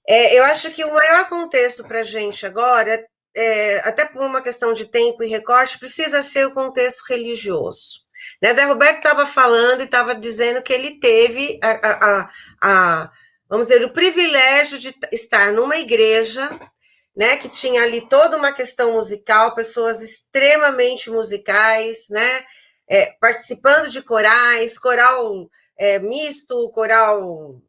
Eu acho que o maior contexto para a gente agora, até por uma questão de tempo e recorte, precisa ser o contexto religioso. Né? Zé Roberto estava falando e estava dizendo que ele teve vamos dizer, o privilégio de estar numa igreja, né, que tinha ali toda uma questão musical, pessoas extremamente musicais, né, participando de corais, coral misto, coral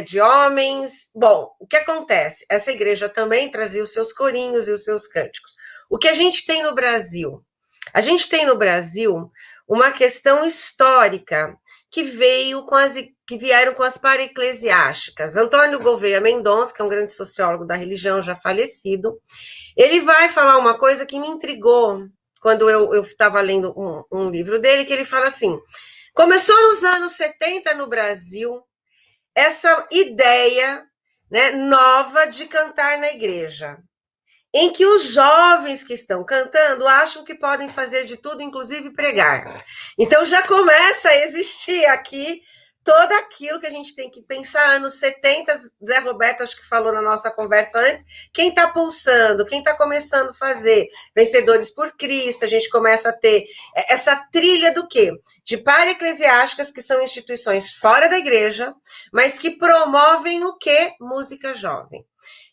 de homens. Bom, o que acontece? Essa igreja também trazia os seus corinhos e os seus cânticos. O que a gente tem no Brasil? A gente tem no Brasil uma questão histórica que vieram com as para-eclesiásticas. Antônio Gouveia Mendonça, que é um grande sociólogo da religião, já falecido, ele vai falar uma coisa que me intrigou quando eu estava lendo um livro dele, que ele fala assim: começou nos anos 70 no Brasil essa ideia, né, nova de cantar na igreja, em que os jovens que estão cantando acham que podem fazer de tudo, inclusive pregar. Então já começa a existir aqui todo aquilo que a gente tem que pensar. Anos 70, Zé Roberto acho que falou na nossa conversa antes, quem está pulsando, quem está começando a fazer Vencedores por Cristo, a gente começa a ter essa trilha do quê? De para-eclesiásticas, que são instituições fora da igreja, mas que promovem o quê? Música jovem.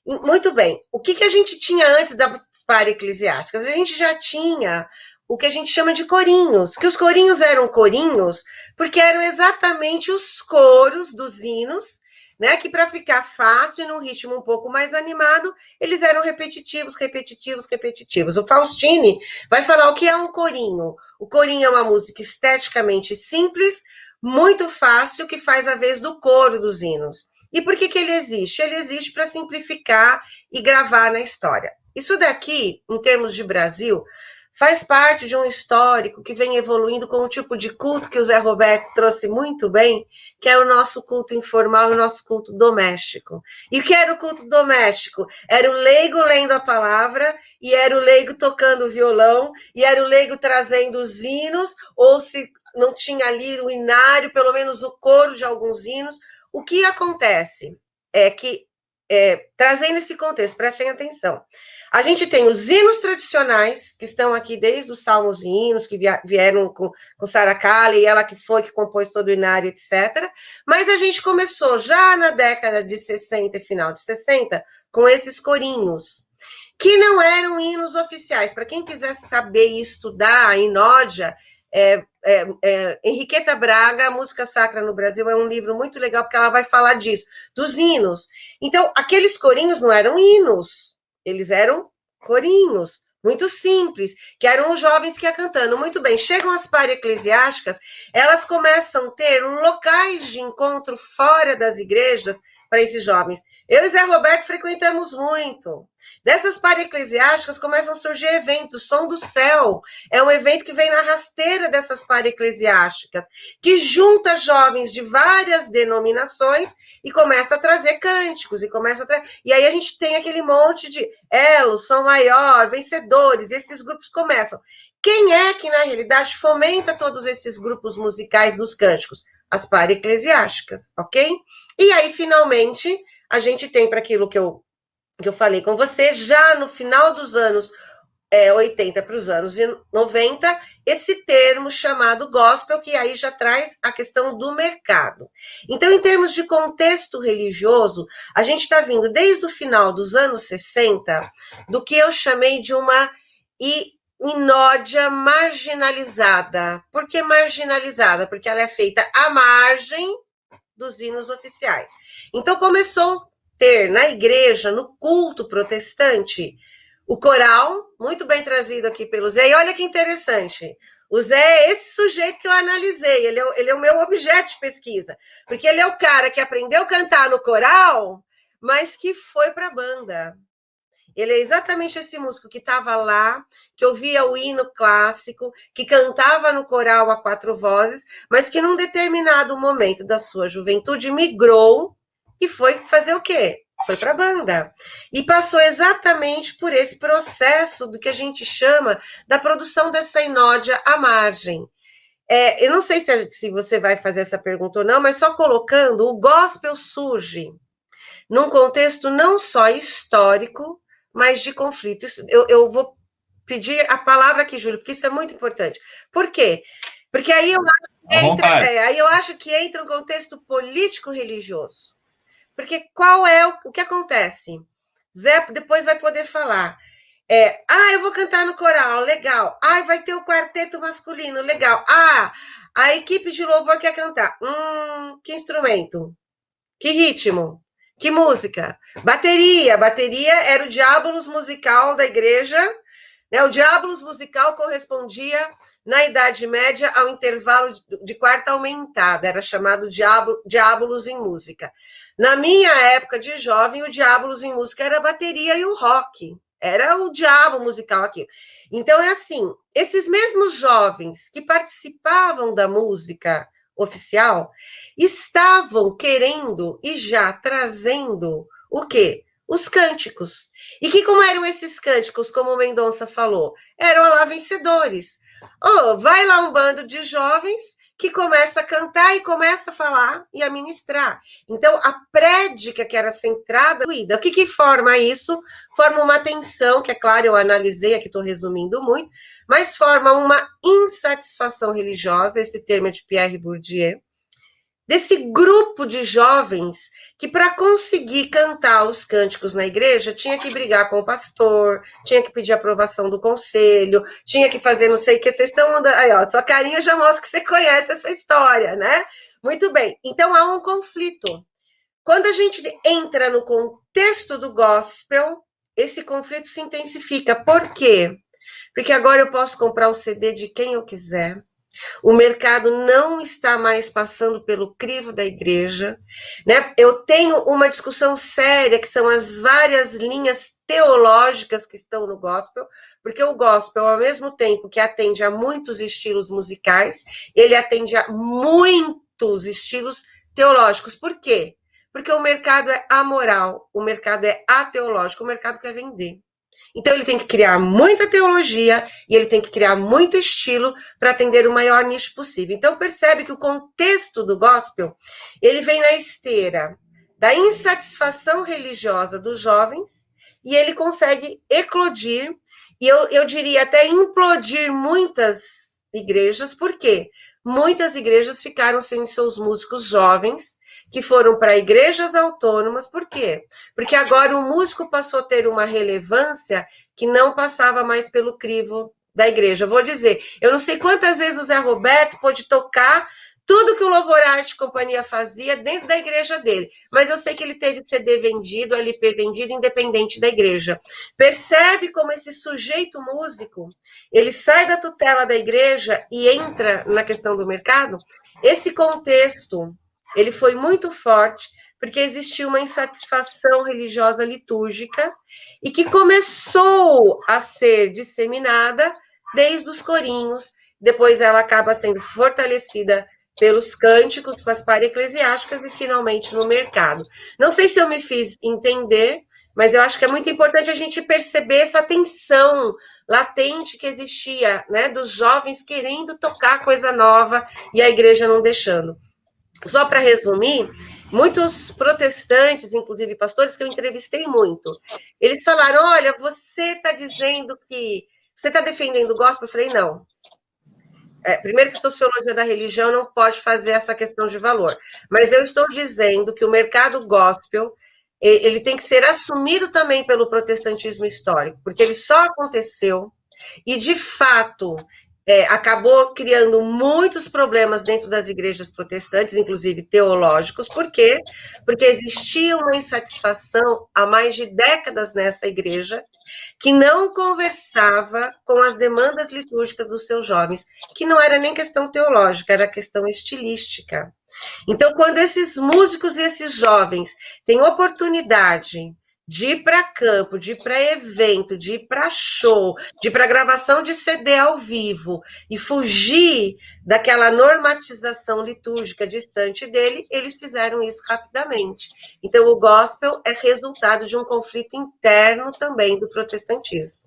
Muito bem. O que a gente tinha antes das para-eclesiásticas? A gente já tinha o que a gente chama de corinhos, que os corinhos eram corinhos porque eram exatamente os coros dos hinos, né, que para ficar fácil e num ritmo um pouco mais animado, eles eram repetitivos, repetitivos, repetitivos. O Faustini vai falar o que é um corinho. O corinho é uma música esteticamente simples, muito fácil, que faz a vez do coro dos hinos. E por que ele existe? Ele existe para simplificar e gravar na história. Isso daqui, em termos de Brasil, faz parte de um histórico que vem evoluindo com um tipo de culto que o Zé Roberto trouxe muito bem, que é o nosso culto informal e o nosso culto doméstico. E o que era o culto doméstico? Era o leigo lendo a palavra, e era o leigo tocando o violão, e era o leigo trazendo os hinos, ou se não tinha ali o inário, pelo menos o coro de alguns hinos. O que acontece é que, trazendo esse contexto, prestem atenção, a gente tem os hinos tradicionais, que estão aqui desde os salmos e hinos, que vieram com Sarah Kalley, ela que foi que compôs todo o inário, etc. Mas a gente começou já na década de 60 e final de 60 com esses corinhos, que não eram hinos oficiais. Para quem quiser saber e estudar a Inódia, Henriqueta Braga, A Música Sacra no Brasil, é um livro muito legal, porque ela vai falar disso, dos hinos. Então, aqueles corinhos não eram hinos, eles eram corinhos, muito simples, que eram os jovens que iam cantando. Muito bem, chegam as para-eclesiásticas, elas começam a ter locais de encontro fora das igrejas para esses jovens. Eu e Zé Roberto frequentamos muito. Dessas para-eclesiásticas começam a surgir eventos. Som do Céu é um evento que vem na rasteira dessas para-eclesiásticas, que junta jovens de várias denominações e começa a trazer cânticos, e aí a gente tem aquele monte de Elos, Som Maior, Vencedores, esses grupos começam. Quem é que, na realidade, fomenta todos esses grupos musicais dos cânticos? As para-eclesiásticas, ok? E aí, finalmente, a gente tem para aquilo que eu falei com você, já no final dos anos 80 para os anos 90, esse termo chamado gospel, que aí já traz a questão do mercado. Então, em termos de contexto religioso, a gente está vindo desde o final dos anos 60, do que eu chamei de uma inódia marginalizada. Por que marginalizada? Porque ela é feita à margem dos hinos oficiais. Então, começou a ter na igreja, no culto protestante, o coral, muito bem trazido aqui pelo Zé. E olha que interessante, o Zé é esse sujeito que eu analisei, ele é o meu objeto de pesquisa, porque ele é o cara que aprendeu a cantar no coral, mas que foi para a banda. Ele é exatamente esse músico que estava lá, que ouvia o hino clássico, que cantava no coral a quatro vozes, mas que num determinado momento da sua juventude migrou e foi fazer o quê? Foi para a banda. E passou exatamente por esse processo do que a gente chama da produção dessa inódia à margem. Eu não sei se você vai fazer essa pergunta ou não, mas só colocando, o gospel surge num contexto não só histórico, mas de conflito. Eu vou pedir a palavra aqui, Júlio, porque isso é muito importante. Por quê? Porque À vontade. aí eu acho que entra um contexto político-religioso. Porque qual é o que acontece? Zé depois vai poder falar. Eu vou cantar no coral, legal. Vai ter o quarteto masculino, legal. A equipe de louvor quer cantar. Que instrumento? Que ritmo? Que música? Bateria. Bateria era o diabolos musical da igreja, né? O diabolos musical correspondia, na Idade Média, ao intervalo de quarta aumentada. Era chamado diabolos em música. Na minha época de jovem, o diabolos em música era a bateria e o rock. Era o diabo musical aqui. Então, é assim, esses mesmos jovens que participavam da música oficial estavam querendo e já trazendo o quê? Os cânticos. E como eram esses cânticos, como o Mendonça falou? Eram lá vencedores. Vai lá um bando de jovens que começa a cantar e começa a falar e a ministrar. Então, a prédica que era centrada, o que forma isso? Forma uma tensão, que é claro, eu analisei, aqui estou resumindo muito, mas forma uma insatisfação religiosa, esse termo é de Pierre Bourdieu, desse grupo de jovens que, para conseguir cantar os cânticos na igreja, tinha que brigar com o pastor, tinha que pedir aprovação do conselho, tinha que fazer não sei o que. Vocês estão andando. Aí, ó, sua carinha já mostra que você conhece essa história, né? Muito bem. Então há um conflito. Quando a gente entra no contexto do gospel, esse conflito se intensifica. Por quê? Porque agora eu posso comprar o CD de quem eu quiser. O mercado não está mais passando pelo crivo da igreja, né? Eu tenho uma discussão séria, que são as várias linhas teológicas que estão no gospel, porque o gospel, ao mesmo tempo que atende a muitos estilos musicais, ele atende a muitos estilos teológicos. Por quê? Porque o mercado é amoral, o mercado é ateológico, o mercado quer vender. Então, ele tem que criar muita teologia e ele tem que criar muito estilo para atender o maior nicho possível. Então, percebe que o contexto do gospel, ele vem na esteira da insatisfação religiosa dos jovens e ele consegue eclodir, e eu diria até implodir muitas igrejas. Por quê? Muitas igrejas ficaram sem seus músicos jovens, que foram para igrejas autônomas. Por quê? Porque agora o músico passou a ter uma relevância que não passava mais pelo crivo da igreja. Vou dizer, eu não sei quantas vezes o Zé Roberto pôde tocar tudo que o Louvor Arte Companhia fazia dentro da igreja dele, mas eu sei que ele teve CD vendido, LP vendido, independente da igreja. Percebe como esse sujeito músico, ele sai da tutela da igreja e entra na questão do mercado? Esse contexto, ele foi muito forte, porque existia uma insatisfação religiosa litúrgica e que começou a ser disseminada desde os corinhos, depois ela acaba sendo fortalecida pelos cânticos, pelas para-eclesiásticas e finalmente no mercado. Não sei se eu me fiz entender, mas eu acho que é muito importante a gente perceber essa tensão latente que existia, né, dos jovens querendo tocar coisa nova e a igreja não deixando. Só para resumir, muitos protestantes, inclusive pastores que eu entrevistei muito, eles falaram: olha, você está dizendo que você está defendendo o gospel? Eu falei: não. Primeiro que sociologia da religião não pode fazer essa questão de valor, mas eu estou dizendo que o mercado gospel ele tem que ser assumido também pelo protestantismo histórico, porque ele só aconteceu e, de fato, acabou criando muitos problemas dentro das igrejas protestantes, inclusive teológicos. Por quê? Porque existia uma insatisfação há mais de décadas nessa igreja, que não conversava com as demandas litúrgicas dos seus jovens, que não era nem questão teológica, era questão estilística. Então, quando esses músicos e esses jovens têm oportunidade de ir para campo, de ir para evento, de ir para show, de ir para gravação de CD ao vivo e fugir daquela normatização litúrgica distante dele, eles fizeram isso rapidamente. Então, o gospel é resultado de um conflito interno também do protestantismo.